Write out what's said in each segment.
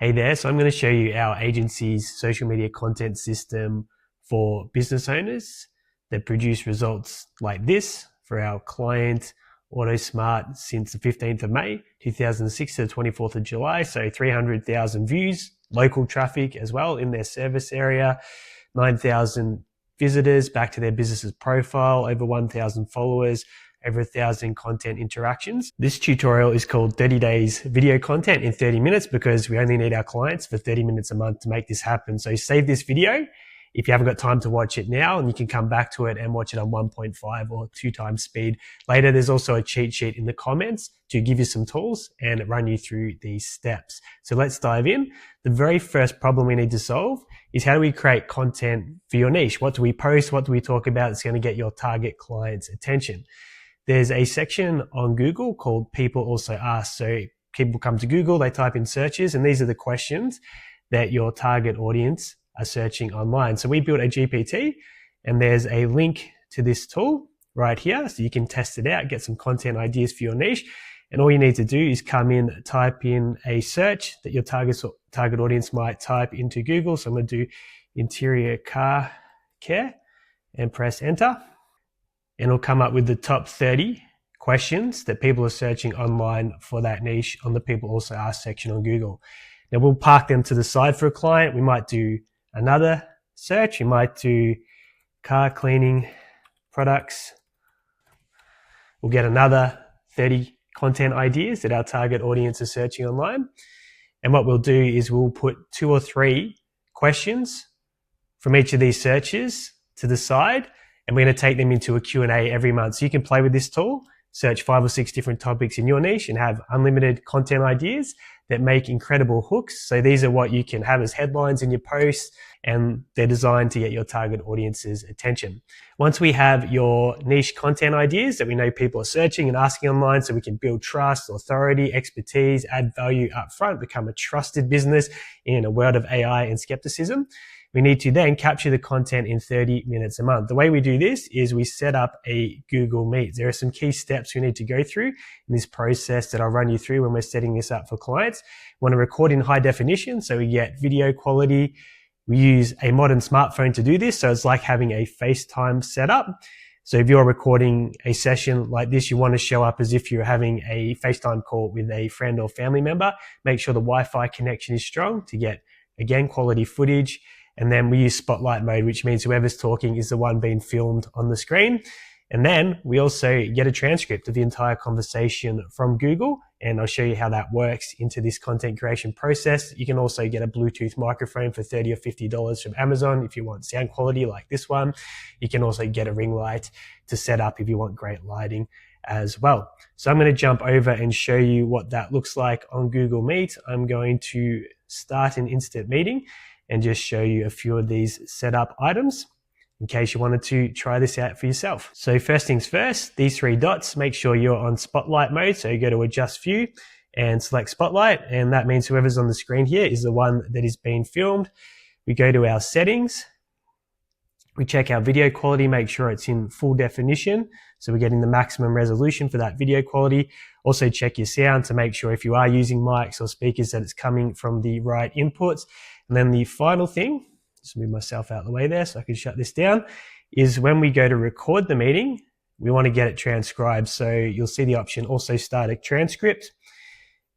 Hey there, so I'm going to show you our agency's social media content system for business owners that produce results like this for our client AutoSmart since the 15th of May 2006 to the 24th of July. So 300,000 views, local traffic as well in their service area, 9,000 visitors back to their business's profile, over 1,000 followers, over 1,000 content interactions. This tutorial is called 30 days video content in 30 minutes because we only need our clients for 30 minutes a month to make this happen. So save this video if you haven't got time to watch it now, and you can come back to it and watch it on 1.5 or 2 times speed later. There's also a cheat sheet in the comments to give you some tools and run you through these steps. So let's dive in. The very first problem we need to solve is how do we create content for your niche? What do we post? What do we talk about that's going to get your target client's attention? There's a section on Google called People Also Ask. So people come to Google, they type in searches, and these are the questions that your target audience are searching online. So we built a GPT, and there's a link to this tool right here. So you can test it out, get some content ideas for your niche. And all you need to do is come in, type in a search that your target audience might type into Google. So I'm going to do interior car care and press enter. And it'll come up with the top 30 questions that people are searching online for that niche on the People Also Ask section on Google. Now we'll park them to the side for a client. We might do another search. We might do car cleaning products. We'll get another 30 content ideas that our target audience is searching online. And what we'll do is we'll put 2 or 3 questions from each of these searches to the side, and we're going to take them into a Q&A every month. So you can play with this tool, search 5 or 6 different topics in your niche and have unlimited content ideas that make incredible hooks. So these are what you can have as headlines in your posts, and they're designed to get your target audience's attention. Once we have your niche content ideas that we know people are searching and asking online, so we can build trust, authority, expertise, add value up front, become a trusted business in a world of AI and skepticism, we need to then capture the content in 30 minutes a month. The way we do this is we set up a Google Meet. There are some key steps we need to go through in this process that I'll run you through when we're setting this up for clients. We want to record in high definition, so we get video quality. We use a modern smartphone to do this, so it's like having a FaceTime setup. So if you're recording a session like this, you want to show up as if you're having a FaceTime call with a friend or family member. Make sure the Wi-Fi connection is strong to get, again, quality footage. And then we use spotlight mode, which means whoever's talking is the one being filmed on the screen. And then we also get a transcript of the entire conversation from Google, and I'll show you how that works into this content creation process. You can also get a Bluetooth microphone for $30 or $50 from Amazon if you want sound quality like this one. You can also get a ring light to set up if you want great lighting as well. So I'm going to jump over and show you what that looks like on Google Meet. I'm going to start an instant meeting and just show you a few of these setup items in case you wanted to try this out for yourself. So first things first, these 3 dots, make sure you're on spotlight mode. So you go to adjust view and select spotlight, and that means whoever's on the screen here is the one that is being filmed. We go to our settings. We check our video quality, make sure it's in full definition, so we're getting the maximum resolution for that video quality. Also check your sound to make sure if you are using mics or speakers that it's coming from the right inputs. And then the final thing, just move myself out of the way there so I can shut this down, is when we go to record the meeting, we want to get it transcribed. So you'll see the option also start a transcript.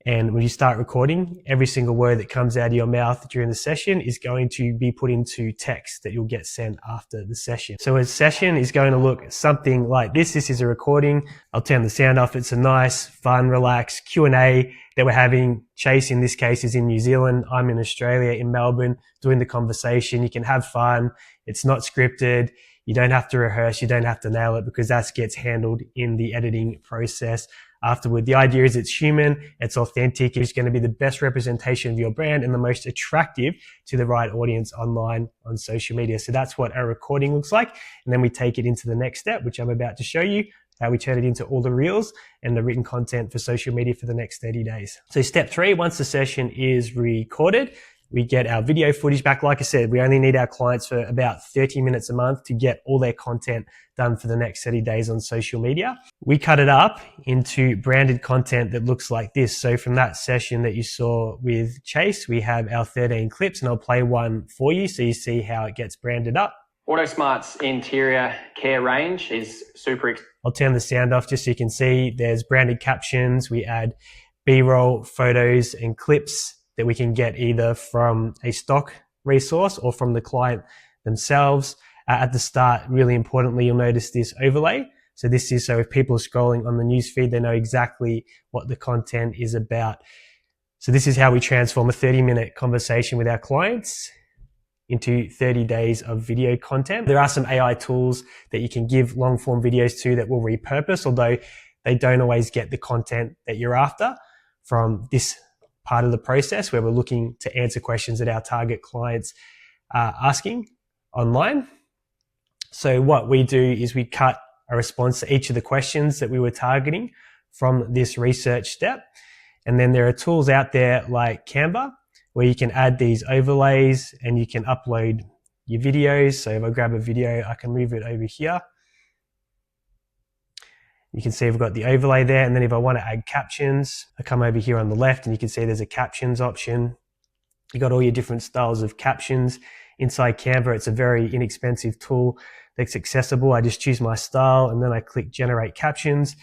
And when you start recording, every single word that comes out of your mouth during the session is going to be put into text that you'll get sent after the session. So a session is going to look something like this. This is a recording. I'll turn the sound off. It's a nice, fun, relaxed Q&A that we're having. Chase, in this case, is in New Zealand. I'm in Australia, in Melbourne, doing the conversation. You can have fun. It's not scripted. You don't have to rehearse. You don't have to nail it because that gets handled in the editing process afterward. The idea is it's human, it's authentic, it's going to be the best representation of your brand and the most attractive to the right audience online on social media. So that's what our recording looks like. And then we take it into the next step, which I'm about to show you, how we turn it into all the reels and the written content for social media for the next 30 days. So step 3, once the session is recorded, We get our video footage back. Like I said, we only need our clients for about 30 minutes a month to get all their content done for the next 30 days on social media. We cut it up into branded content that looks like this. So from that session that you saw with Chase, we have our 13 clips, and I'll play one for you so you see how it gets branded up. AutoSmart's interior care range is super. I'll turn the sound off just so you can see there's branded captions. We add B-roll photos and clips that we can get either from a stock resource or from the client themselves. At the start, really importantly, you'll notice this overlay. So this is so if people are scrolling on the newsfeed, they know exactly what the content is about. So this is how we transform a 30-minute conversation with our clients into 30 days of video content. There are some AI tools that you can give long form videos to that will repurpose, although they don't always get the content that you're after from this part of the process where we're looking to answer questions that our target clients are asking online. So what we do is we cut a response to each of the questions that we were targeting from this research step. And then there are tools out there like Canva where you can add these overlays and you can upload your videos. So if I grab a video, I can move it over here. You can see I've got the overlay there. And then if I want to add captions, I come over here on the left and you can see there's a captions option. You got all your different styles of captions inside Canva. It's a very inexpensive tool that's accessible. I just choose my style and then I click generate captions.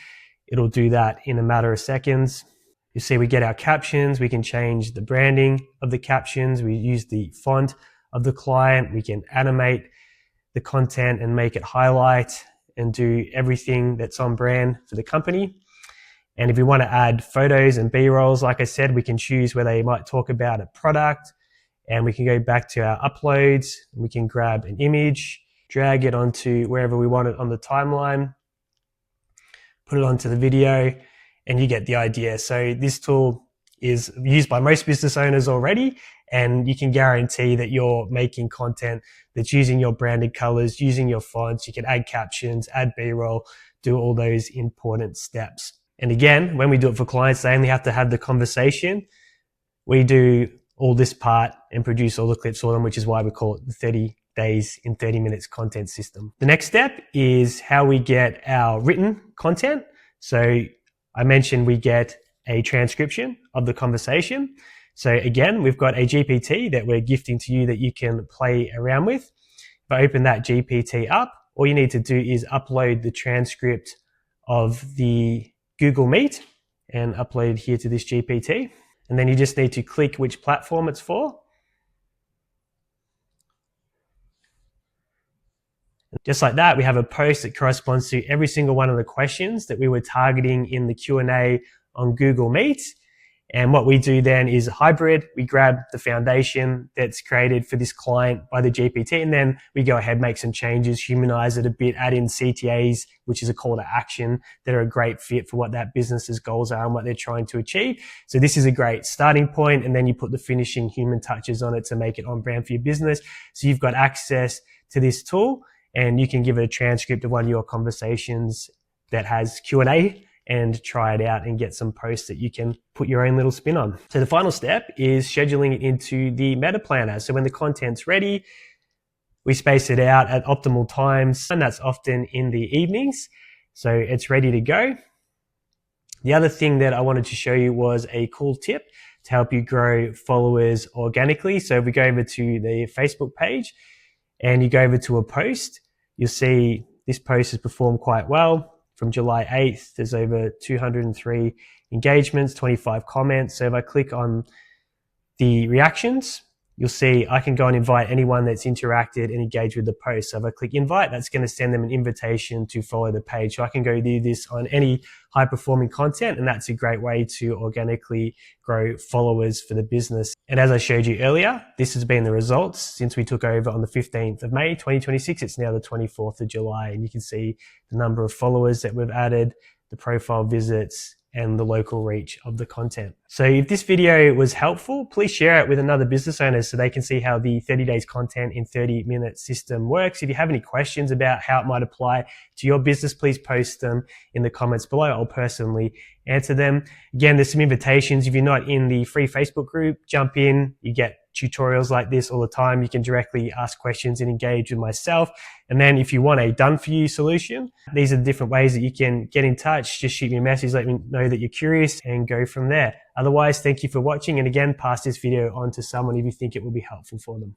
It'll do that in a matter of seconds. You see we get our captions. We can change the branding of the captions. We use the font of the client. We can animate the content and make it highlight and do everything that's on brand for the company. And if we want to add photos and B-rolls, like I said, we can choose where they might talk about a product, and we can go back to our uploads. We can grab an image, drag it onto wherever we want it on the timeline, put it onto the video, and you get the idea. So this tool is used by most business owners already, and you can guarantee that you're making content that's using your branded colors, using your fonts. You can add captions, add B-roll, do all those important steps. And again, when we do it for clients, they only have to have the conversation. We do all this part and produce all the clips for them, which is why we call it the 30 days in 30 minutes content system. The next step is how we get our written content. So I mentioned we get a transcription of the conversation. So again, we've got a GPT that we're gifting to you that you can play around with. If I open that GPT up, all you need to do is upload the transcript of the Google Meet and upload it here to this GPT. And then you just need to click which platform it's for. Just like that, we have a post that corresponds to every single one of the questions that we were targeting in the Q&A on Google Meet. And what we do then is hybrid. We grab the foundation that's created for this client by the GPT, and then we go ahead, make some changes, humanize it a bit, add in CTAs, which is a call to action, that are a great fit for what that business's goals are and what they're trying to achieve. So this is a great starting point, and then you put the finishing human touches on it to make it on brand for your business. So you've got access to this tool, and you can give it a transcript of one of your conversations that has Q&A and try it out and get some posts that you can put your own little spin on. So the final step is scheduling it into the meta planner. So when the content's ready, we space it out at optimal times, and that's often in the evenings. So it's ready to go. The other thing that I wanted to show you was a cool tip to help you grow followers organically. So if we go over to the Facebook page and you go over to a post, you'll see this post has performed quite well. From July 8th, there's over 203 engagements, 25 comments. So if I click on the reactions, you'll see I can go and invite anyone that's interacted and engaged with the post. So if I click invite, that's going to send them an invitation to follow the page. So I can go do this on any high performing content, and that's a great way to organically grow followers for the business. And as I showed you earlier, this has been the results since we took over on the 15th of May, 2026. It's now the 24th of July, and you can see the number of followers that we've added, the profile visits, and the local reach of the content. So if this video was helpful, please share it with another business owner so they can see how the 30 days content in 30 minutes system works. If you have any questions about how it might apply to your business, please post them in the comments below. I'll personally answer them. Again, there's some invitations. If you're not in the free Facebook group, jump in. You get tutorials like this all the time. You can directly ask questions and engage with myself. And then if you want a done for you solution, these are the different ways that you can get in touch. Just shoot me a message, let me know that you're curious, and go from there. Otherwise, thank you for watching. And again, pass this video on to someone if you think it will be helpful for them.